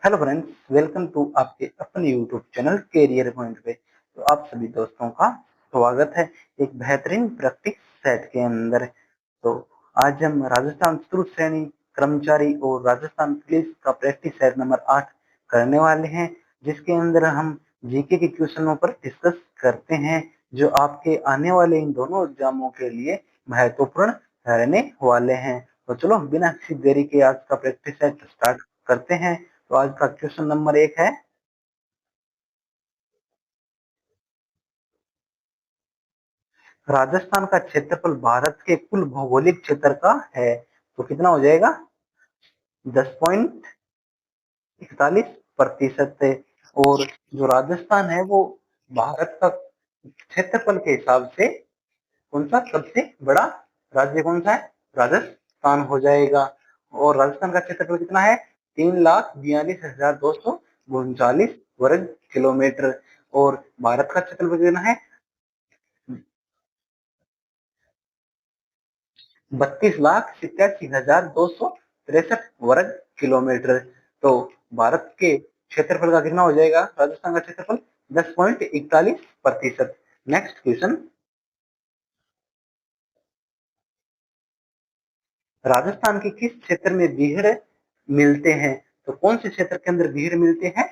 Hello friends, welcome to आपके अपने YouTube channel career point पे। तो आप सभी दोस्तों का स्वागत है एक बेहतरीन प्रैक्टिस सेट के अंदर। तो आज हम राजस्थान चतुर्थ श्रेणी कर्मचारी और राजस्थान पुलिस का प्रैक्टिस सेट नंबर 8 करने वाले हैं, जिसके अंदर हम जीके के क्वेश्चनों पर डिस्कस करते हैं, जो आपके आने वाले इन दोनों एग्जामों के लिए महत्वपूर्ण रहने वाले हैं। तो चलो बिना किसी देरी के आज का प्रैक्टिस सेट स्टार्ट करते हैं। तो आज का क्वेश्चन नंबर 1 है, राजस्थान का क्षेत्रफल भारत के कुल भौगोलिक क्षेत्र का है। तो कितना हो जाएगा? 10.41% है। और जो राजस्थान है वो भारत का क्षेत्रफल के हिसाब से कौन सा सबसे बड़ा राज्य कौन सा है? राजस्थान हो जाएगा। और राजस्थान का क्षेत्रफल कितना है? 3,42,239 वर्ग किलोमीटर। और भारत का क्षेत्रफल कितना है? 32,87,263 वर्ग किलोमीटर। तो भारत के क्षेत्रफल का कितना हो जाएगा? राजस्थान का क्षेत्रफल 10.41%। नेक्स्ट क्वेश्चन, राजस्थान के किस क्षेत्र में भीड़ मिलते हैं? तो कौन से क्षेत्र के अंदर भीड़ मिलते हैं?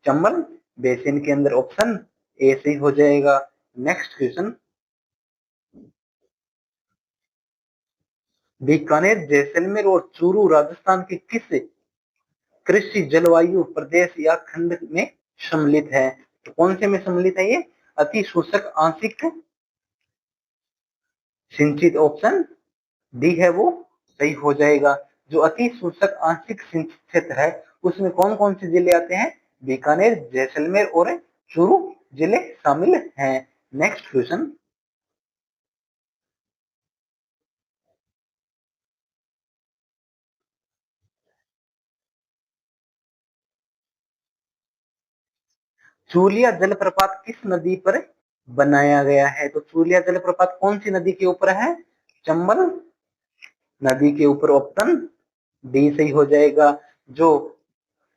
चंबल बेसिन के अंदर। ऑप्शन ए सही हो जाएगा। नेक्स्ट क्वेश्चन, बीकानेर, जैसलमेर और चूरू राजस्थान के किस कृषि जलवायु प्रदेश या खंड में सम्मिलित है? तो कौन से में सम्मिलित है ये? अति शुष्क आंशिक सिंचित। ऑप्शन डी है वो सही हो जाएगा। जो अति शुष्क आंशिक सिंचित क्षेत्र है उसमें कौन कौन से जिले आते हैं? बीकानेर, जैसलमेर और चूरू जिले शामिल हैं। नेक्स्ट क्वेश्चन, चूलिया जलप्रपात किस नदी पर बनाया गया है? तो चूलिया जलप्रपात कौन सी नदी के ऊपर है? चंबल नदी के ऊपर। ऑप्शन डी सही हो जाएगा। जो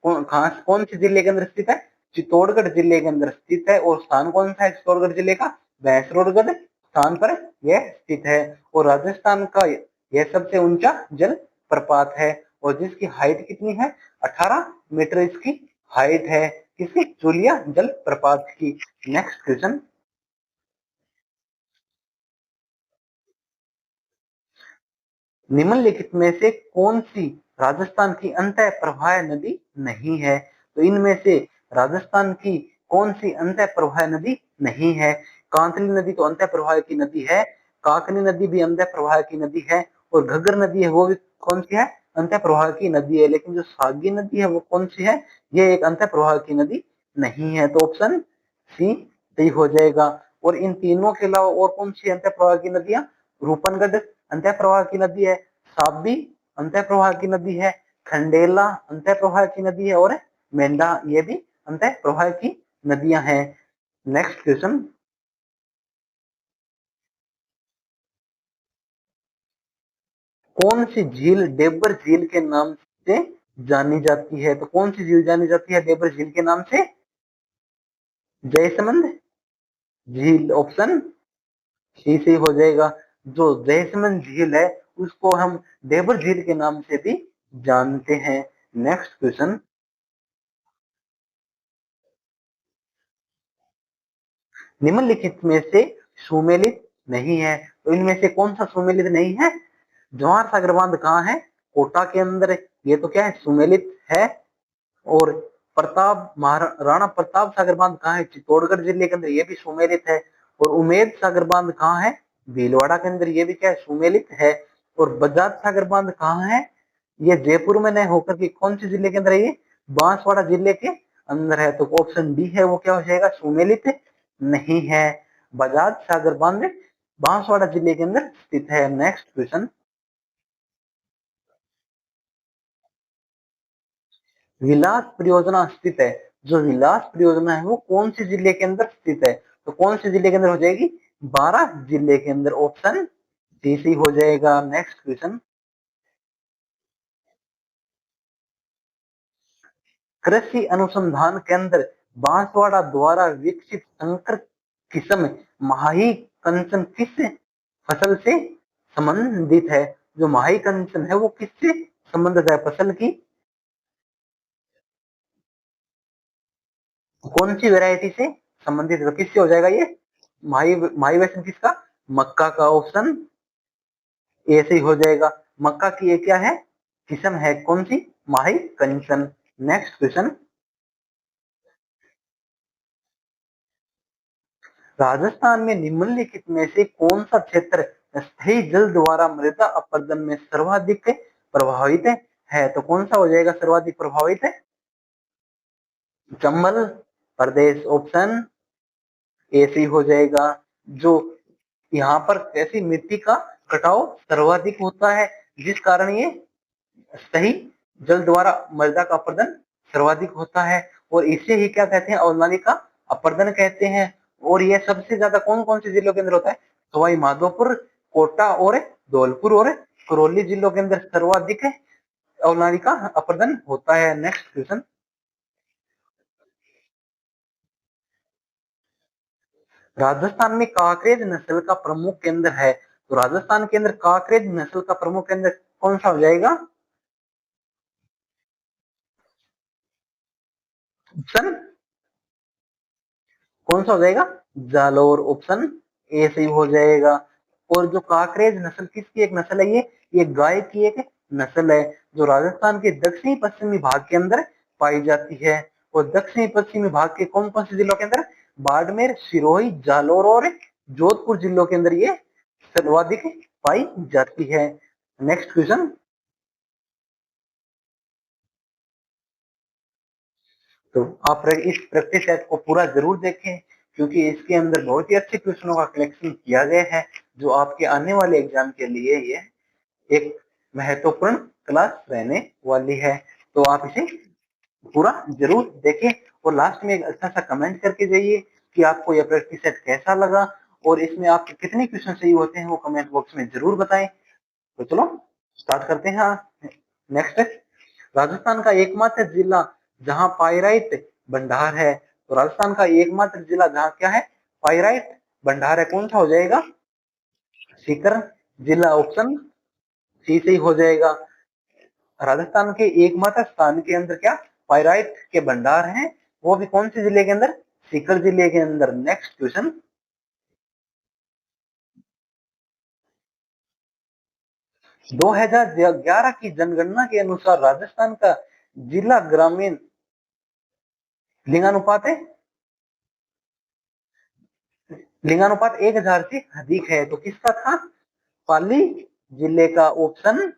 कौन से जिले के अंदर स्थित है? चित्तौड़गढ़ जिले के अंदर स्थित है। और स्थान कौन सा है चित्तौड़गढ़ जिले का? भैंसरोडगढ़ स्थान पर यह स्थित है। और राजस्थान का यह सबसे ऊंचा जल प्रपात है। और जिसकी हाइट कितनी है? 18 मीटर इसकी हाइट है। किसकी? चूलिया जल प्रपात की। नेक्स्ट क्वेश्चन, निम्नलिखित में से कौन सी राजस्थान की अंतः प्रवाह नदी नहीं है? तो इनमें से राजस्थान की कौन सी अंतः प्रवाह नदी नहीं है? कांतली नदी तो अंतः प्रवाह की नदी है, काकनी नदी भी अंतः प्रवाह की नदी है, और घग्गर नदी है वो भी कौन सी है? अंतः प्रवाह की नदी है। लेकिन जो सागी नदी है वो कौन सी है? ये एक अंतः प्रवाह की नदी नहीं है। तो ऑप्शन सी सही हो जाएगा। और इन तीनों के अलावा और कौन सी अंतः प्रवाह की नदियां? रूपनगढ़ अंतः प्रवाह की नदी है, साबी अंतः प्रवाह की नदी है, खंडेला अंतः प्रवाह की नदी है, और मेंढा ये भी अंतः प्रवाह की नदियां हैं। नेक्स्ट क्वेश्चन, कौन सी झील डेबर झील के नाम से जानी जाती है? तो कौन सी झील जानी जाती है डेबर झील के नाम से? जयसमंद झील। ऑप्शन सी से हो जाएगा। जो जयसमंद झील है उसको हम डेबर झील के नाम से भी जानते हैं। नेक्स्ट क्वेश्चन, निम्नलिखित में से सुमेलित नहीं है। तो इनमें से कौन सा सुमेलित नहीं है? जवाहर सागर बांध कहाँ है? कोटा के अंदर। ये तो क्या है? सुमेलित है। और प्रताप महाराणा प्रताप सागर बांध कहाँ है? चित्तौड़गढ़ जिले के अंदर, ये भी सुमेलित है। और उमेद सागर बांध कहाँ है? भीलवाड़ा के अंदर, ये भी क्या है? सुमेलित है। और बजाज सागर बांध कहाँ है? ये जयपुर में नहीं होकर के कौन से जिले के अंदर है? ये बांसवाड़ा जिले के अंदर है। तो ऑप्शन डी है वो क्या हो जाएगा? सुमेलित नहीं है। बजाज सागर बांध बांसवाड़ा जिले के अंदर स्थित है। नेक्स्ट क्वेश्चन, विलास परियोजना स्थित है। जो विलास परियोजना है वो कौन से जिले के अंदर स्थित है? तो कौन से जिले के अंदर हो जाएगी? 12 जिले के अंदर। ऑप्शन डी सी हो जाएगा। नेक्स्ट क्वेश्चन, कृषि अनुसंधान केंद्र बांसवाड़ा द्वारा विकसित संकर किस्म माही कंचन किस फसल से संबंधित है? जो माही कंचन है वो किससे संबंधित है? फसल की कौन सी वैरायटी से संबंधित है? तो किससे हो जाएगा ये? माही माही वैसन किसका? मक्का का। ऑप्शन ए से ही हो जाएगा। मक्का की ये क्या है? किस्म है कौन सी? माही कंचन। नेक्स्ट क्वेश्चन, राजस्थान में निम्नलिखित में से कौन सा क्षेत्र स्थायी जल द्वारा मृदा अपरदन में सर्वाधिक प्रभावित है? तो कौन सा हो जाएगा सर्वाधिक प्रभावित? चंबल प्रदेश। ऑप्शन ए सी हो जाएगा। जो यहाँ पर ऐसी मिट्टी का कटाव सर्वाधिक होता है जिस कारण ये सही जल द्वारा मृदा का अपरदन सर्वाधिक होता है, और इसे ही क्या कहते हैं? अवनाली का अपरदन कहते हैं। और ये सबसे ज्यादा कौन कौन से जिलों के अंदर होता है? सवाई माधोपुर, कोटा और धौलपुर और करौली जिलों के अंदर सर्वाधिक अवनाली का अपरदन होता है। नेक्स्ट क्वेश्चन, राजस्थान में कांकरेज नस्ल का प्रमुख केंद्र है। तो राजस्थान के अंदर कांकरेज नस्ल का प्रमुख केंद्र कौन सा हो जाएगा? ऑप्शन कौन सा हो जाएगा? जालोर। ऑप्शन ए सही हो जाएगा। और जो काकरेज नस्ल किसकी एक नस्ल है? ये गाय की एक नस्ल है जो राजस्थान के दक्षिणी पश्चिमी भाग के अंदर पाई जाती है। और दक्षिणी पश्चिमी भाग के कौन कौन से जिलों के अंदर? बाड़मेर, सिरोही, जालोर और जोधपुर जिलों के अंदर ये सर्वाधिक पाई जाती है। नेक्स्ट क्वेश्चन, तो आप इस प्रैक्टिस सेट को पूरा जरूर देखें क्योंकि इसके अंदर बहुत ही अच्छे क्वेश्चनों का कलेक्शन किया गया है जो आपके आने वाले एग्जाम के लिए ये एक महत्वपूर्ण क्लास रहने वाली है। तो आप इसे पूरा जरूर देखें और लास्ट में एक अच्छा सा कमेंट करके जाइए कि आपको यह प्रैक्टिस सेट कैसा लगा और इसमें आपके कितने क्वेश्चन सही होते हैं वो कमेंट बॉक्स में जरूर बताएं। तो चलो स्टार्ट करते हैं। नेक्स्ट, राजस्थान का एकमात्र जिला जहां पाइराइट भंडार है। तो राजस्थान का एकमात्र जिला जहां क्या है? पाइराइट भंडार है। कौन सा हो जाएगा? सीकर जिला। ऑप्शन सी से ही हो जाएगा। राजस्थान के एकमात्र स्थान के अंदर क्या पाइराइट के भंडार हैं? वो भी कौन से जिले के अंदर? सीकर जिले के अंदर। नेक्स्ट क्वेश्चन, 2011 की जनगणना के अनुसार राजस्थान का जिला ग्रामीण लिंगानुपात है, लिंगानुपात 1000 से अधिक है। तो किसका था? पाली जिले का। ऑप्शन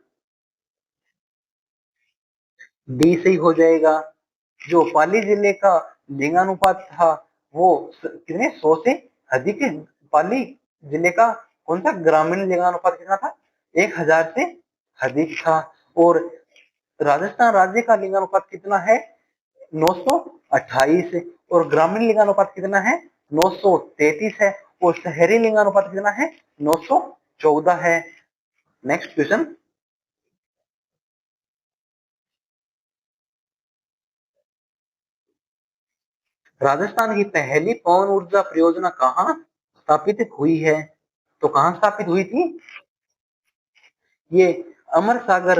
डी से ही हो जाएगा। जो पाली जिले का लिंगानुपात था वो कितने 100 से अधिक है। पाली जिले का कौन सा ग्रामीण लिंगानुपात कितना था? 1000 से अधिक था। और राजस्थान राज्य का लिंगानुपात कितना है? 928। और ग्रामीण लिंगानुपात कितना है? 933 है। और शहरी लिंगानुपात कितना है? 914 है। नेक्स्ट क्वेश्चन, राजस्थान की पहली पवन ऊर्जा परियोजना कहाँ स्थापित हुई है? तो कहाँ स्थापित हुई थी? ये अमर सागर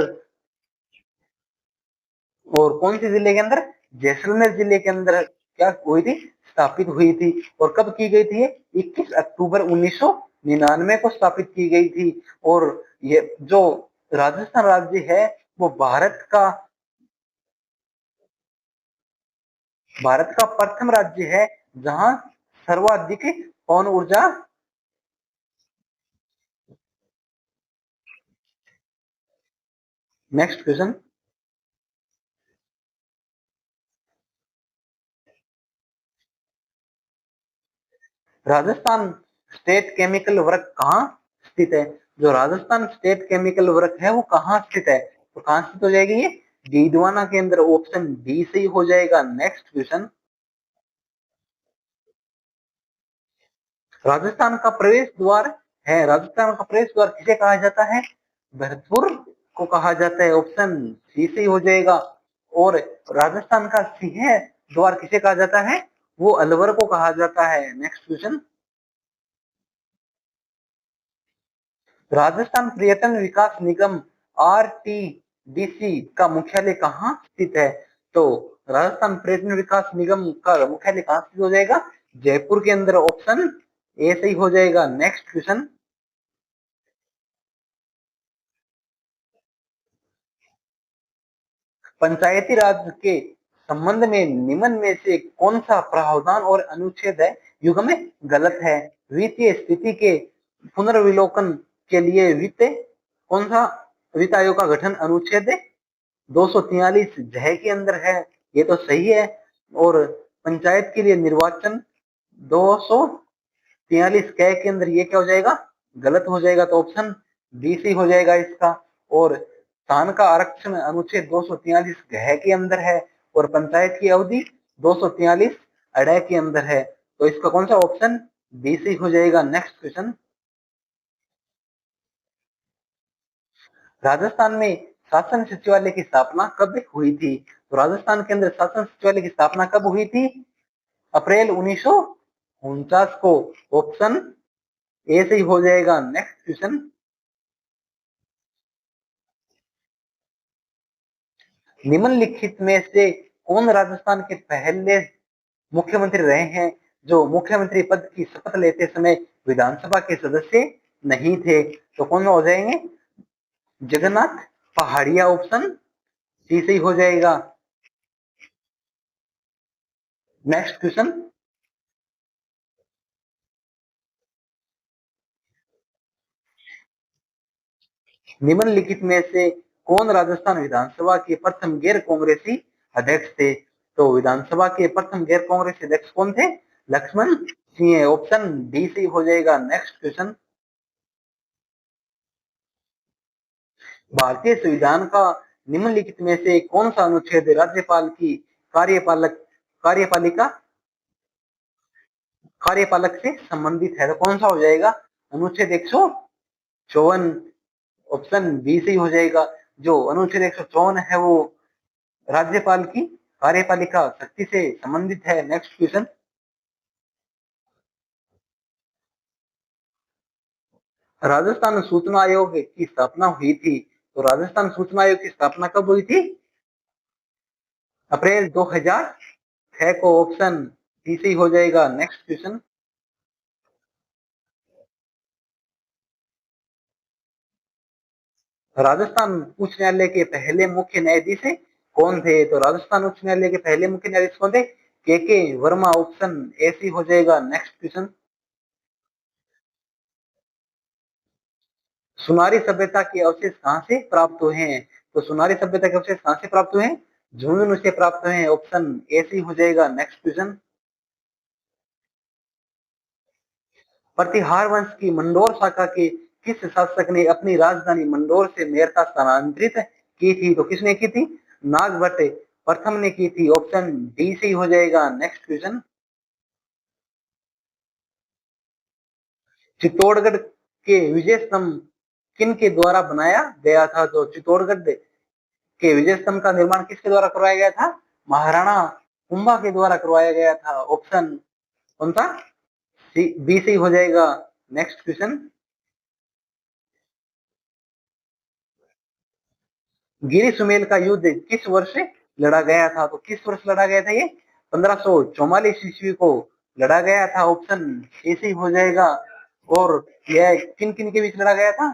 और कौन से जिले के अंदर? जैसलमेर जिले के अंदर क्या हुई थी? स्थापित हुई थी। और कब की गई थी? 21 अक्टूबर 1999 को स्थापित की गई थी। और ये जो राजस्थान राज्य है वो भारत का प्रथम राज्य है जहां सर्वाधिक पवन ऊर्जा। Next question, Rajasthan state chemical work कहाँ स्थित है? जो राजस्थान स्टेट केमिकल वर्क है वो कहाँ स्थित है? तो कहाँ स्थित हो जाएगी ये? डीडवाना के अंदर। ऑप्शन डी से ही हो जाएगा। नेक्स्ट क्वेश्चन, राजस्थान का प्रवेश द्वार है, राजस्थान का प्रवेश द्वार किसे कहा जाता है? भरतपुर को कहा जाता है। ऑप्शन सी से ही हो जाएगा। और राजस्थान का सिंह द्वार किसे कहा जाता है? वो अलवर को कहा जाता है। नेक्स्ट क्वेश्चन, राजस्थान पर्यटन विकास निगम आरटीडीसी का मुख्यालय कहाँ स्थित है? तो राजस्थान पर्यटन विकास निगम का मुख्यालय कहाँ स्थित हो जाएगा? जयपुर के अंदर। ऑप्शन ए सही हो जाएगा। नेक्स्ट क्वेश्चन, पंचायती राज के संबंध में निम्न में से कौन सा प्रावधान और अनुच्छेद है युग में गलत है? वित्तीय स्थिति के पुनर्विलोकन के लिए वित्त कौन सा वित्त आयोग का गठन अनुच्छेद 243 जय के अंदर है, ये तो सही है। और पंचायत के लिए निर्वाचन 243 क के अंदर ये क्या हो जाएगा? गलत हो जाएगा। तो ऑप्शन बी सी हो जाएगा इसका। और स्थान का आरक्षण अनुच्छेद 243 घ के अंदर है और पंचायत की अवधि 243 अड़ के अंदर है। तो इसका कौन सा ऑप्शन बी सी हो जाएगा। नेक्स्ट क्वेश्चन, राजस्थान में शासन सचिवालय की स्थापना कब हुई थी? तो राजस्थान के अंदर शासन सचिवालय की स्थापना कब हुई थी? अप्रैल 1949 को। ऑप्शन ए सही हो जाएगा। नेक्स्ट क्वेश्चन, निम्नलिखित में से कौन राजस्थान के पहले मुख्यमंत्री रहे हैं जो मुख्यमंत्री पद की शपथ लेते समय विधानसभा के सदस्य नहीं थे? तो कौन हो जाएंगे? जगन्नाथ पहाड़िया। ऑप्शन सी सही हो जाएगा। नेक्स्ट क्वेश्चन, निम्नलिखित में से कौन राजस्थान विधानसभा के प्रथम गैर कांग्रेसी अध्यक्ष थे? तो विधानसभा के प्रथम गैर कांग्रेसी अध्यक्ष कौन थे? Laxman Singh. Option D C हो जाएगा। नेक्स्ट क्वेश्चन, भारतीय संविधान का निम्नलिखित में से कौन सा अनुच्छेद राज्यपाल की कार्यपालिका कार्यपालक से संबंधित है? तो कौन सा हो जाएगा? अनुच्छेद 154। ऑप्शन बी से हो जाएगा। जो अनुच्छेद 154 है वो राज्यपाल की कार्यपालिका शक्ति से संबंधित है। नेक्स्ट क्वेश्चन, राजस्थान सूचना आयोग की स्थापना हुई थी। तो राजस्थान सूचना आयोग की स्थापना कब हुई थी? अप्रैल 2006 को। ऑप्शन डी से हो जाएगा। नेक्स्ट क्वेश्चन, राजस्थान उच्च न्यायालय के पहले मुख्य न्यायाधीश कौन थे? तो राजस्थान उच्च न्यायालय के पहले मुख्य न्यायाधीश कौन थे? के वर्मा। ऑप्शन ए सी हो जाएगा। नेक्स्ट क्वेश्चन, सुनारी सभ्यता के अवशेष कहां से प्राप्त हुए हैं? तो सुनारी सभ्यता के अवशेष कहां से प्राप्त हुए हैं? झुंझुनू से प्राप्त हुए हैं। ऑप्शन ए सी हो जाएगा। नेक्स्ट क्वेश्चन, प्रतिहार वंश की मंडोर शाखा के किस शासक ने अपनी राजधानी मंडोर से मेरठ स्थानांतरित की थी? तो किसने की थी? नागभट्ट प्रथम ने की थी। ऑप्शन डी से हो जाएगा। नेक्स्ट क्वेश्चन, चित्तौड़गढ़ के विजय स्तंभ किन के द्वारा बनाया गया था? तो चित्तौड़गढ़ के विजय स्तंभ का निर्माण किसके द्वारा करवाया गया था? महाराणा कुंभा के द्वारा करवाया गया था। ऑप्शन कौन सा? बी से हो जाएगा। नेक्स्ट क्वेश्चन, गिरी सुमेल का युद्ध किस वर्ष लड़ा गया था? तो किस वर्ष लड़ा गया था? ये 1544 ईस्वी को लड़ा गया था। ऑप्शन ए से हो जाएगा। और यह किन किन के बीच लड़ा गया था?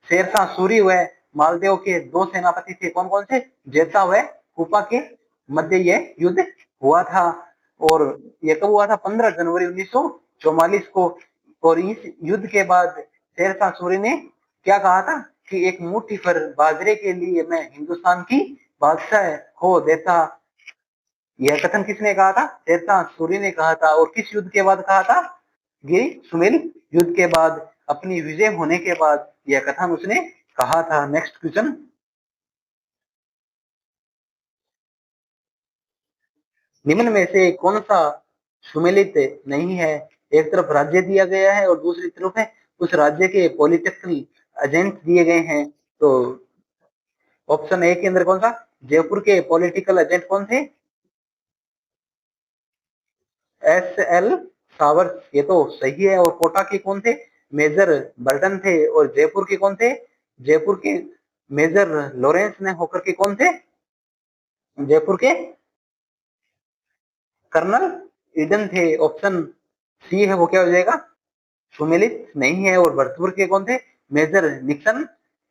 शेरशाह सूरी व मालदेव के दो सेनापति थे। कौन कौन से? जेता व कुपा के मध्य यह युद्ध हुआ था। और यह कब हुआ था? 15 जनवरी 1944 को। और इस युद्ध के बाद शेरशाह सूरी ने क्या कहा था कि एक मुट्ठी भर बाजरे के लिए मैं हिंदुस्तान की बादशाह खो देता। यह कथन किसने कहा था? शेरशाह सूरी ने कहा था। और किस युद्ध के बाद कहा था? गिरी सुमेल युद्ध के बाद, अपनी विजय होने के बाद यह कथन उसने कहा था। नेक्स्ट क्वेश्चन, निम्न में से कौन सा सुमेलित नहीं है? एक तरफ राज्य दिया गया है और दूसरी तरफ है उस राज्य के पॉलिटिकल एजेंट दिए गए हैं। तो ऑप्शन ए के अंदर कौन सा? जयपुर के पॉलिटिकल एजेंट कौन थे? एस.एल. सावर्स, ये तो सही है। और कोटा के कौन थे? मेजर बर्टन थे। और जयपुर के कौन थे? जयपुर के मेजर लॉरेंस ने होकर के कौन थे? जयपुर के कर्नल ईडन थे। ऑप्शन सी है वो क्या हो जाएगा? सुमेलित नहीं है। और भरतपुर के कौन थे? मेजर निक्सन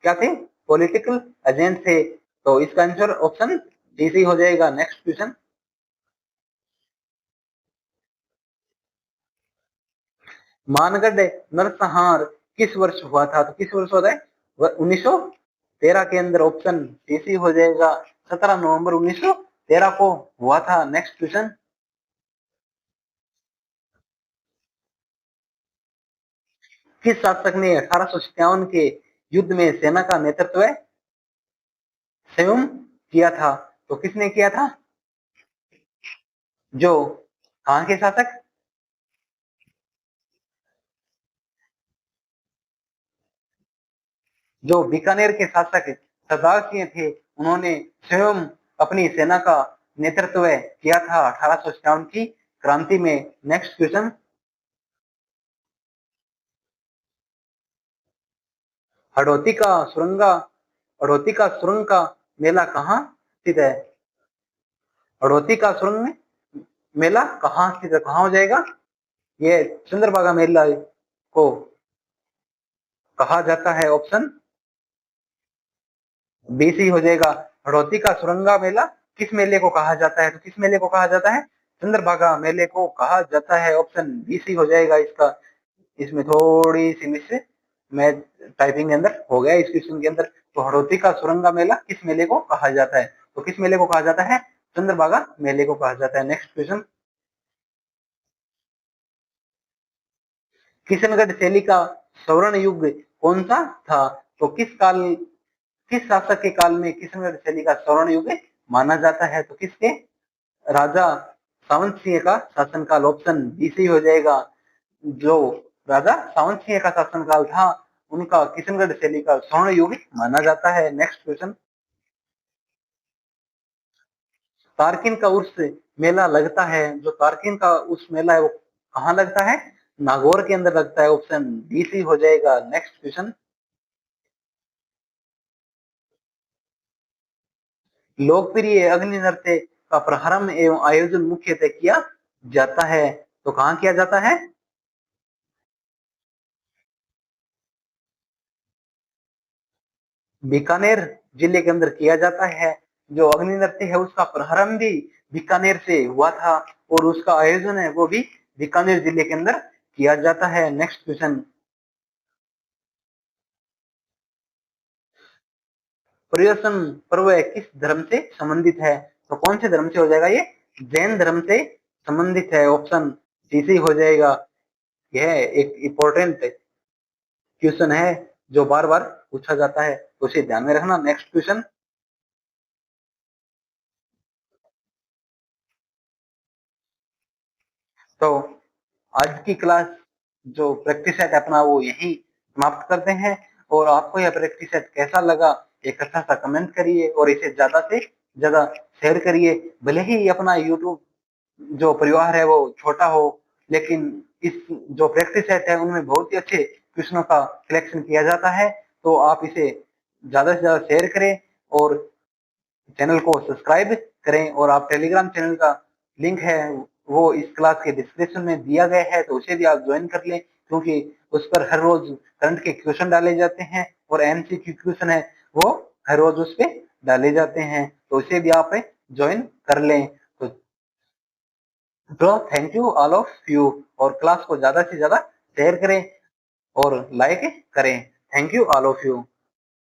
क्या थे? पॉलिटिकल एजेंट थे। तो इसका आंसर ऑप्शन डी सी हो जाएगा। नेक्स्ट क्वेश्चन, मानगढ़ नरसंहार किस वर्ष हुआ था? तो किस वर्ष होता है? 1913 के अंदर। ऑप्शन डी सी हो जाएगा। 17 नवंबर 1913 को हुआ था। नेक्स्ट क्वेश्चन, किस शासक ने 1857 के युद्ध में सेना का नेतृत्व स्वयं किया था? तो किसने किया था? जो कहां के शासक? जो बीकानेर के शासक सरदार सिंह थे, उन्होंने स्वयं अपनी सेना का नेतृत्व किया था 1857 की क्रांति में। नेक्स्ट क्वेश्चन, हड़ौती का सुरंगा हड़ौती का सुरंग का मेला कहाँ स्थित है? हड़ौती का सुरंग मेला कहाँ स्थित है? कहाँ हो जाएगा? ये चंद्रभागा मेला को कहा जाता है। ऑप्शन बी सी हो जाएगा। हड़ौती का सुरंगा मेला किस मेले को कहा जाता है? तो किस मेले को कहा जाता है? चंद्रभागा मेले को कहा जाता है। ऑप्शन बी सी हो जाएगा इसका। इसमें थोड़ी सी मिस मैं टाइपिंग के अंदर हो गया इस क्वेश्चन के अंदर। तो हड़ौती का सुरंगा मेला किस मेले को कहा जाता है? तो किस मेले को कहा जाता है? चंद्रभागा मेले को कहा जाता है। नेक्स्ट क्वेश्चन, किशनगढ़ शैली का स्वर्ण युग कौन सा था? तो किस शासक के काल में किशनगढ़ शैली का स्वर्ण युग माना जाता है? तो किसके? राजा सावंत सिंह का शासनकाल। ऑप्शन बी सी हो जाएगा। जो राजा सावंत सिंह का शासनकाल था, उनका किशनगढ़ शैली का स्वर्ण युग माना जाता है। नेक्स्ट क्वेश्चन, तारकिन का उर्स मेला लगता है, जो तारकिन का उर्स मेला है वो कहाँ लगता है? नागौर के अंदर लगता है। ऑप्शन डी सी हो जाएगा। नेक्स्ट क्वेश्चन, लोकप्रिय अग्नि नृत्य का प्रारंभ एवं आयोजन मुख्यतः किया जाता है, तो कहाँ किया जाता है? बीकानेर जिले के अंदर किया जाता है। जो अग्नि नृत्य है उसका प्रारंभ भी बीकानेर से हुआ था और उसका आयोजन है वो भी बीकानेर जिले के अंदर किया जाता है। नेक्स्ट क्वेश्चन, पर्युषण पर्व किस धर्म से संबंधित है? तो कौन से धर्म से हो जाएगा ये? जैन धर्म से संबंधित है। ऑप्शन सी सी हो जाएगा। यह एक इम्पोर्टेंट क्वेश्चन है जो बार बार पूछा जाता है, तो उसे ध्यान में रखना। नेक्स्ट क्वेश्चन, तो आज की क्लास जो प्रैक्टिस सेट अपना वो यही समाप्त करते हैं। और आपको यह प्रैक्टिस सेट कैसा लगा एक अच्छा सा कमेंट करिए और इसे ज्यादा से ज्यादा शेयर करिए। भले ही अपना यूट्यूब जो परिवार है वो छोटा हो, लेकिन इस जो प्रैक्टिस सेट है उनमें बहुत ही अच्छे क्वेश्चनों का सिलेक्शन किया जाता है। तो आप इसे ज्यादा से ज्यादा शेयर करें और चैनल को सब्सक्राइब करें। और आप टेलीग्राम चैनल का लिंक है वो इस क्लास के डिस्क्रिप्शन में दिया गया है, तो उसे भी आप ज्वाइन कर लें, क्योंकि उस पर हर रोज करंट के क्वेश्चन डाले जाते हैं और एमसीक्यू क्वेश्चन है वो हर रोज उस पर डाले जाते हैं, तो उसे भी आप ज्वाइन कर लें। तो thank you all of you. और क्लास को ज्यादा से ज्यादा शेयर करें और लाइक करें। Thank you all of you.